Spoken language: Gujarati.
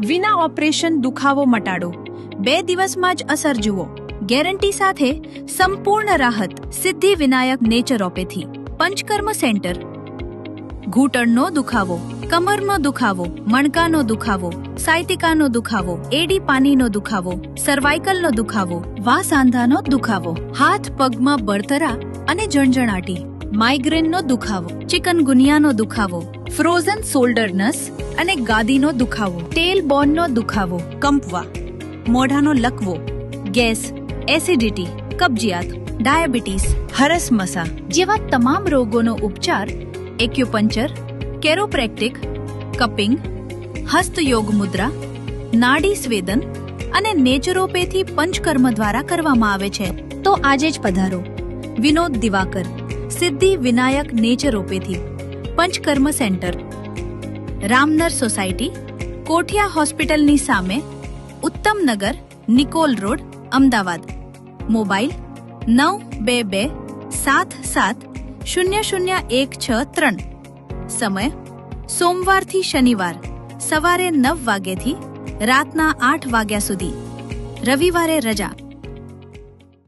વિના ઓપરેશન દુખાવો મટાડો, 2 દિવસમાં જ અસર જુઓ, ગેરંટી સાથે સંપૂર્ણ રાહત. સિદ્ધિ વિનાયક નેચરોપેથી પંચકર્મ સેન્ટર. ઘૂંટણનો દુખાવો, કમરનો દુખાવો, મણકાનો દુખાવો, સાયટિકાનો દુખાવો, એડી પાનીનો દુખાવો, સર્વાઇકલનો દુખાવો, વાસાંધાનો દુખાવો, હાથ પગમાં બળતરા અને જણજણાટી, માઇગ્રેનનો દુખાવો, ચિકનગુનિયાનો દુખાવો, ફ્રોઝન શોલ્ડર નસ અને ગાદીનો દુખાવો, ટેલ બોનનો દુખાવો, કંપવા, મોઢાનો લકવો, ગેસ, એસિડિટી, કબજિયાત, ડાયાબિટીસ, હરસમસા જેવા તમામ રોગોનો ઉપચાર એક્યુપંચર, કેરોપ્રેક્ટિક, કપિંગ, હસ્તયોગ મુદ્રા, નાડી સ્વેદન અને નેચરોપેથી પંચકર્મ દ્વારા કરવામાં આવે છે. તો આજે જ પધારો. Vinod Diwakar, Siddhi Vinayak naturopathy Panchakarma centre, Ramnar society, કોઠિયા હોસ્પિટલની સામે, ઉત્તમનગર, નિકોલ રોડ, અમદાવાદ. મોબાઈલ 9227700163. સમય સોમવારથી શનિવાર સવારે 9 વાગ્યાથી રાતના 8 વાગ્યા સુધી. રવિવારે રજા.